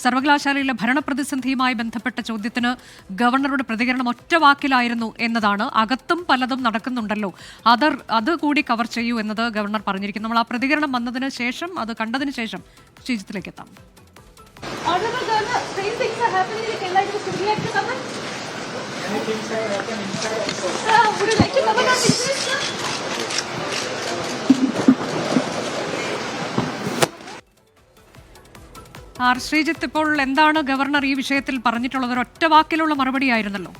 സർവകലാശാലയിലെ ഭരണപ്രതിസന്ധിയുമായി ബന്ധപ്പെട്ട ചോദ്യത്തിന് ഗവർണറുടെ പ്രതികരണം ഒറ്റ വാക്കിലായിരുന്നു എന്നതാണ്. അകത്തും പലതും നടക്കുന്നുണ്ടല്ലോ, അത് കൂടി കവർ ചെയ്യൂ എന്നത് ഗവർണർ പറഞ്ഞിരിക്കുന്നു. നമ്മൾ ആ പ്രതികരണം വന്നതിന് ശേഷം, അത് കണ്ടതിന് ശേഷം ശ്രീജിത്തിലേക്ക് എത്താം. ശ്രീജിത്ത്, ഇപ്പോൾ എന്താണ് ഗവർണർ ഈ വിഷയത്തിൽ പറഞ്ഞിട്ടുള്ളത്? ഒറ്റ വാക്കിലുള്ള മറുപടിയായിരുന്നല്ലോ.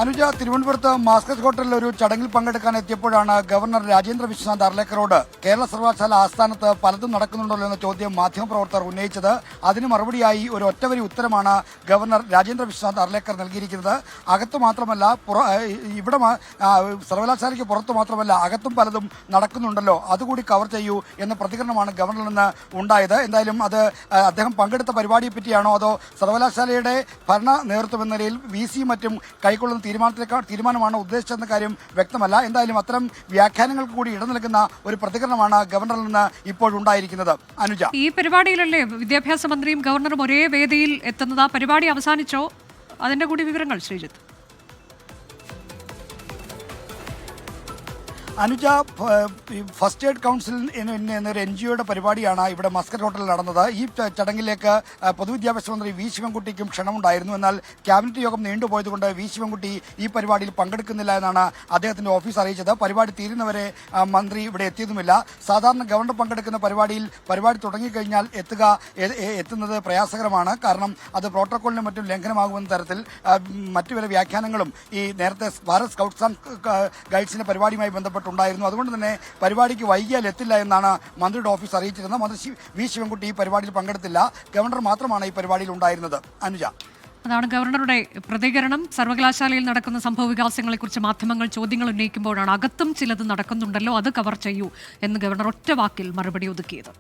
അനുജ, തിരുവനന്തപുരത്ത് മാസ്കറ്റ് ഹോട്ടലിൽ ഒരു ചടങ്ങിൽ പങ്കെടുക്കാൻ എത്തിയപ്പോഴാണ് ഗവർണർ രാജേന്ദ്ര വിശ്വനാഥ് അർലേക്കറോട് കേരള സർവകലാശാല ആസ്ഥാനത്ത് പലതും നടക്കുന്നുണ്ടല്ലോ എന്ന ചോദ്യം മാധ്യമപ്രവർത്തകർ ഉന്നയിച്ചത്. അതിന് മറുപടിയായി ഒരു ഒറ്റവരി ഉത്തരമാണ് ഗവർണർ രാജേന്ദ്ര വിശ്വനാഥ് അർലേക്കർ നൽകിയിരിക്കുന്നത്. അകത്ത് മാത്രമല്ല, ഇവിടെ സർവകലാശാലയ്ക്ക് പുറത്ത് മാത്രമല്ല, അകത്തും പലതും നടക്കുന്നുണ്ടല്ലോ, അതുകൂടി കവർ ചെയ്യൂ എന്ന പ്രതികരണമാണ് ഗവർണറിൽ നിന്ന് ഉണ്ടായത്. എന്തായാലും അത് അദ്ദേഹം പങ്കെടുത്ത പരിപാടിയെ പറ്റിയാണോ അതോ സർവകലാശാലയുടെ ഭരണ നേതൃത്വം എന്ന നിലയിൽ VC മറ്റും കൈക്കൊള്ളുന്ന തീരുമാനമാണ് ഉദ്ദേശിച്ചെന്ന കാര്യം വ്യക്തമല്ല. എന്തായാലും അത്തരം വ്യാഖ്യാനങ്ങൾക്ക് കൂടി ഇട നൽകുന്ന ഒരു പ്രതികരണമാണ് ഗവർണറിൽ നിന്ന് ഇപ്പോഴുണ്ടായിരിക്കുന്നത്. അനുജ, ഈ പരിപാടിയിലല്ലേ വിദ്യാഭ്യാസ മന്ത്രിയും ഗവർണറും ഒരേ വേദിയിൽ എത്തുന്നത്? ആ പരിപാടി അവസാനിച്ചോ? അതിന്റെ കൂടി വിവരങ്ങൾ Sreejith. Anuja, first aid council എന്നൊരു NGOയുടെ പരിപാടിയാണ് ഇവിടെ മസ്കറ്റ് ഹോട്ടലിൽ നടന്നത്. ഈ ചടങ്ങിലേക്ക് പൊതുവിദ്യാഭ്യാസ മന്ത്രി V ശിവൻകുട്ടിക്കും ക്ഷണമുണ്ടായിരുന്നു. എന്നാൽ ക്യാബിനറ്റ് യോഗം നീണ്ടുപോയതുകൊണ്ട് V ശിവൻകുട്ടി ഈ പരിപാടിയിൽ പങ്കെടുക്കുന്നില്ല എന്നാണ് അദ്ദേഹത്തിന്റെ ഓഫീസ് അറിയിച്ചത്. പരിപാടി തീരുന്നവരെ മന്ത്രി ഇവിടെ എത്തിയതുമില്ല. സാധാരണ ഗവർണർ പങ്കെടുക്കുന്ന പരിപാടി തുടങ്ങിക്കഴിഞ്ഞാൽ എത്തുന്നത് പ്രയാസകരമാണ്. കാരണം അത് പ്രോട്ടോക്കോളിനും മറ്റും ലംഘനമാകുമെന്ന തരത്തിൽ മറ്റു പല വ്യാഖ്യാനങ്ങളും ഈ നേരത്തെ ഭാരത് സ്കൗട്ട്സ് ആൻഡ് ഗൈഡ്സിന്റെ പരിപാടിയുമായി ബന്ധപ്പെട്ടുണ്ടായിരുന്നു. അതുകൊണ്ട് തന്നെ പരിപാടിക്ക് വൈകിയാൽ എത്തില്ല എന്നാണ് മന്ത്രിയുടെ ഓഫീസ് അറിയിച്ചിരുന്നത്. മന്ത്രി V ശിവൻകുട്ടി ഈ പരിപാടിയിൽ പങ്കെടുത്തില്ല. ഗവർണർ മാത്രമാണ് ഈ പരിപാടിയിൽ ഉണ്ടായിരുന്നത്. അനുജ, അതാണ് ഗവർണറുടെ പ്രതികരണം. സർവകലാശാലയിൽ നടക്കുന്ന സംഭവ വികാസങ്ങളെക്കുറിച്ച് മാധ്യമങ്ങൾ ചോദ്യങ്ങൾ ഉന്നയിക്കുമ്പോഴാണ് അകത്തും ചിലത് നടക്കുന്നുണ്ടല്ലോ, അത് കവർ ചെയ്യൂ എന്ന് ഗവർണർ ഒറ്റ വാക്കിൽ മറുപടി ഒതുക്കിയത്.